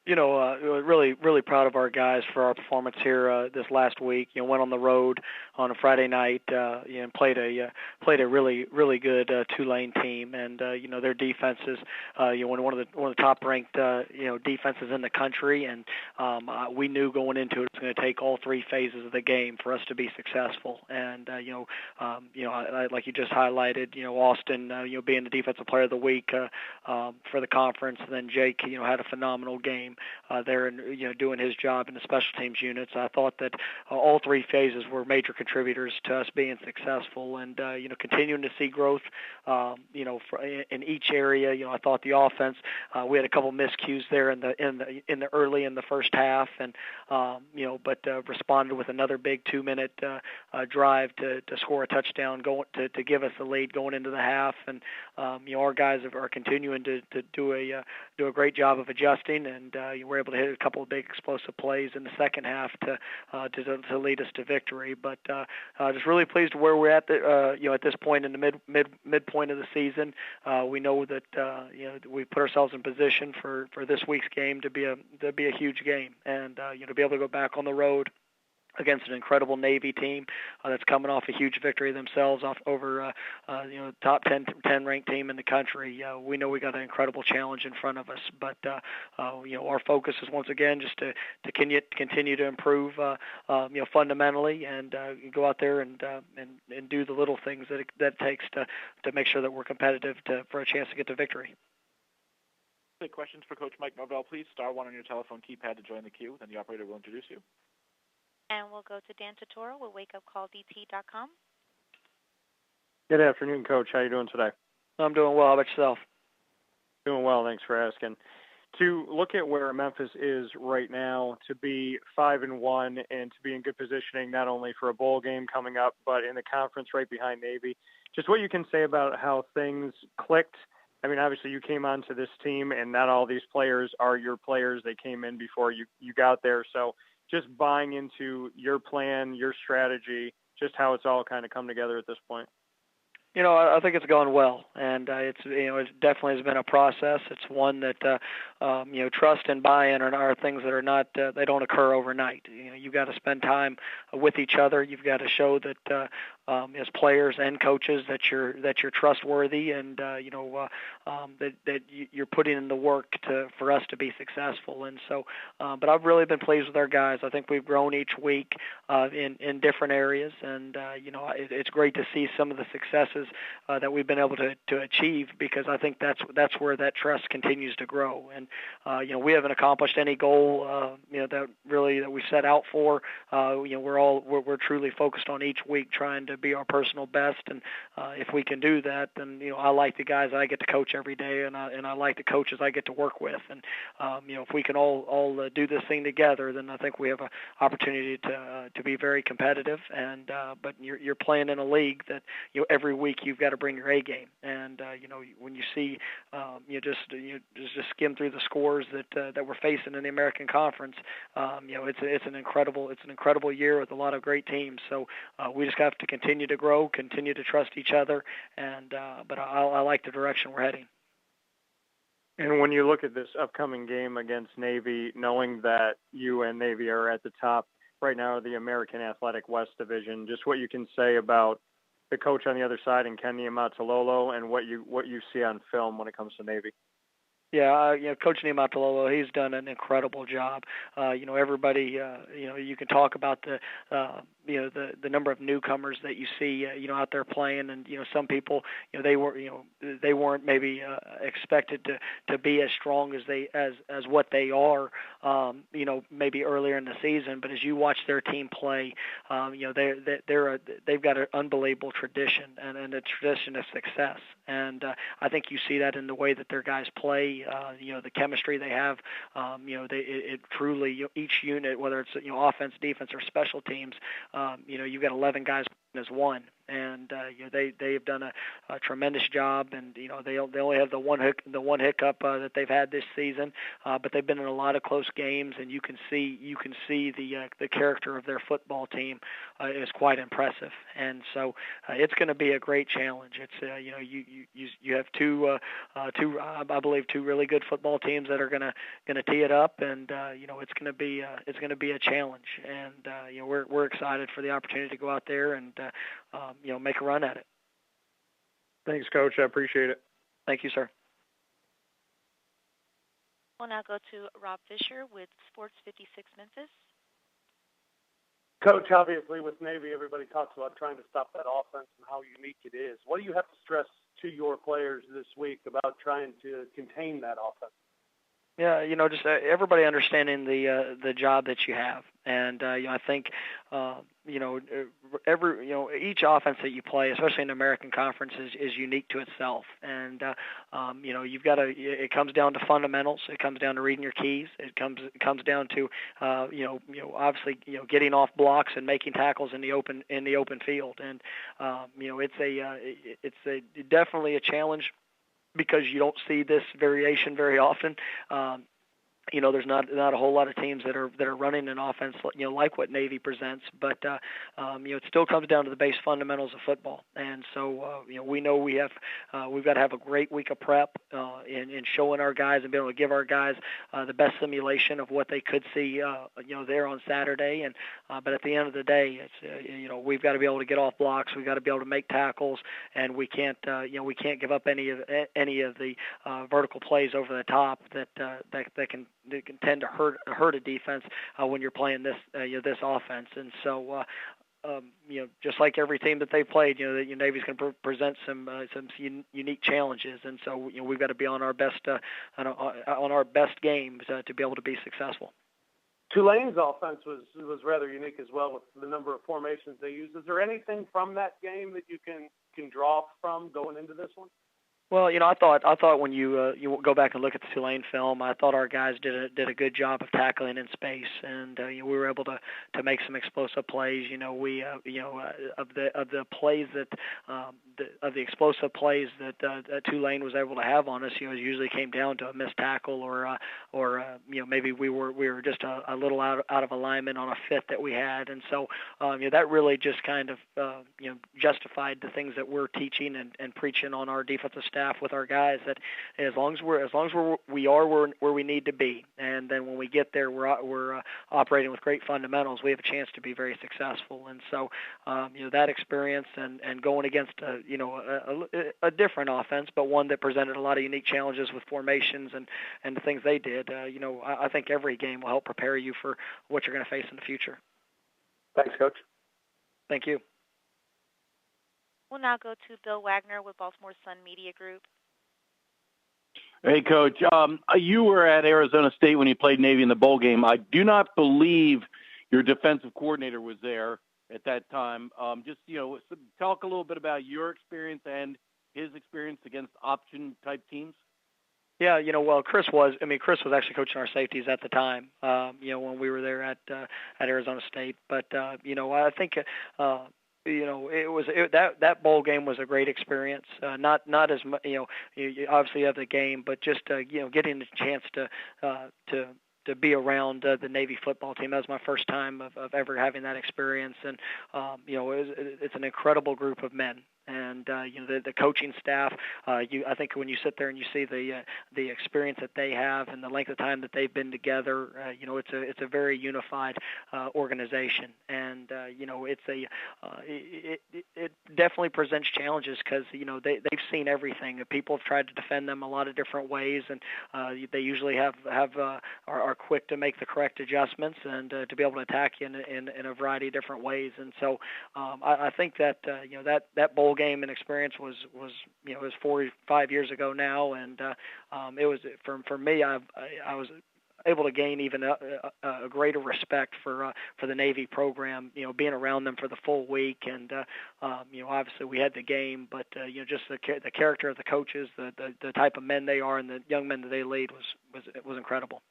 Really, really proud of our guys for our performance here this last week. Went on the road on a Friday night, and played a really, really good Tulane team, and their defenses, one of the top ranked defenses in the country, and we knew going into it was going to take all three phases of the game for us to be successful, and like you just highlighted, Austin, being the defensive player of the week for the conference, and then Jake, had a phenomenal game there and doing his job in the special teams units. I thought that all three phases were major contributors to us being successful, and continuing to see growth in each area. I thought the offense, we had a couple miscues there in the early in the first half, and but responded with another big 2-minute drive to score a touchdown to give us the lead going into the half, and our guys are continuing to do a great job of adjusting, and we're able to hit a couple of big explosive plays in the second half to lead us to victory. But just really pleased where we're at at this point in the midpoint of the season. We know that we put ourselves in position for this week's game to be a huge game, and to be able to go back on the road against an incredible Navy team that's coming off a huge victory themselves over top 10 ranked team in the country. We know we got an incredible challenge in front of us, but our focus is once again just to continue to improve fundamentally, and go out there and do the little things that it takes to make sure that we're competitive for a chance to get to victory. Questions for Coach Mike Norvell, please. Star 1 on your telephone keypad to join the queue. Then the operator will introduce you. And we'll go to Dan Totoro with wakeupcalldt.com. Good afternoon, Coach. How are you doing today? I'm doing well. How about yourself? Doing well. Thanks for asking. To look at where Memphis is right now, to be 5-1 and to be in good positioning not only for a bowl game coming up, but in the conference right behind Navy, just what you can say about how things clicked. I mean, obviously you came onto this team, and not all these players are your players. They came in before you got there. So just buying into your plan, your strategy, just how it's all kind of come together at this point. I think it's going well, and it definitely has been a process. It's one that trust and buy-in are things that are not they don't occur overnight. You've got to spend time with each other. You've got to show that as players and coaches that you're trustworthy, and that you're putting in the work for us to be successful. And so, but I've really been pleased with our guys. I think we've grown each week in different areas, and it's great to see some of the successes that we've been able to achieve, because I think that's where that trust continues to grow. And we haven't accomplished any goal that we set out for. We're truly focused on each week trying to be our personal best, and if we can do that, then I like the guys I get to coach every day, and I like the coaches I get to work with, and if we can all do this thing together, then I think we have an opportunity to be very competitive. And but you're playing in a league that every week you've got to bring your A game, and when you see just skim through the scores that we're facing in the American Conference, it's an incredible year with a lot of great teams. So we just have to continue to grow, continue to trust each other, and but I like the direction we're heading. And when you look at this upcoming game against Navy, knowing that you and Navy are at the top right now of the American Athletic West Division, just what you can say about the coach on the other side and Ken Niumatalolo, and what you see on film when it comes to Navy. Yeah, Coach Niumatalolo, he's done an incredible job. Everybody, you can talk about the number of newcomers that you see, out there playing, and some people, they weren't maybe expected to be as strong as what they are, maybe earlier in the season. But as you watch their team play, they've got an unbelievable tradition and a tradition of success, and I think you see that in the way that their guys play. The chemistry they have, it truly, each unit, whether it's offense, defense, or special teams, you've got 11 guys as one, And they have done a tremendous job, and they only have the one hiccup that they've had this season, but they've been in a lot of close games, and you can see the character of their football team is quite impressive. And so it's going to be a great challenge. It's you have two I believe two really good football teams that are going to tee it up, and it's going to be a challenge, and we're excited for the opportunity to go out there and make a run at it. Thanks, Coach. I appreciate it. Thank you, sir. We'll now go to Rob Fisher with Sports 56 Memphis. Coach, obviously with Navy, everybody talks about trying to stop that offense and how unique it is. What do you have to stress to your players this week about trying to contain that offense? Yeah, just everybody understanding the job that you have, and I think each offense that you play, especially in the American Conference, is unique to itself, and you've got to. It comes down to fundamentals. It comes down to reading your keys. It comes down to obviously getting off blocks and making tackles in the open field, and it's definitely a challenge, because you don't see this variation very often. There's not a whole lot of teams that are running an offense like what Navy presents, but it still comes down to the base fundamentals of football. And so we know we've got to have a great week of prep in showing our guys and be able to give our guys the best simulation of what they could see there on Saturday. And but at the end of the day, it's we've got to be able to get off blocks, we've got to be able to make tackles, and we can't give up any of the vertical plays over the top that can tend to hurt a defense when you're playing this offense. And so just like every team that they played, Navy's going to present some unique challenges, and so we've got to be on our best games to be able to be successful. Tulane's offense was rather unique as well with the number of formations they used. Is there anything from that game that you can draw from going into this one? Well, I thought when you go back and look at the Tulane film, I thought our guys did a good job of tackling in space, and we were able to make some explosive plays. Of the plays of the explosive plays that Tulane was able to have on us, it usually came down to a missed tackle or maybe we were just a little out of alignment on a fit that we had, and so that really just kind of justified the things that we're teaching and preaching on our defensive staff with our guys, that as long as we are where we need to be, and then when we get there we're operating with great fundamentals, we have a chance to be very successful. And so that experience and going against a different offense, but one that presented a lot of unique challenges with formations and the things they did, I think every game will help prepare you for what you're going to face in the future. Thanks, Coach. Thank you. We'll now go to Bill Wagner with Baltimore Sun Media Group. Hey, Coach. You were at Arizona State when you played Navy in the bowl game. I do not believe your defensive coordinator was there at that time. Talk a little bit about your experience and his experience against option-type teams. Yeah, Chris was actually coaching our safeties at the time, when we were there at Arizona State. But, I think that bowl game was a great experience. Not as much, you obviously have the game, but just getting the chance to be around the Navy football team. That was my first time of ever having that experience, and it's an incredible group of men. And the coaching staff, I think when you sit there and you see the experience that they have and the length of time that they've been together, it's a very unified organization, and it definitely presents challenges because they've seen everything. People have tried to defend them a lot of different ways, and they usually are quick to make the correct adjustments and to be able to attack you in a variety of different ways. And so I think that that bowl game and experience was it was 4 or 5 years ago now, and it was for me. I was able to gain even a greater respect for the Navy program. Being around them for the full week, and obviously we had the game, but just the character of the coaches, the type of men they are, and the young men that they lead was incredible.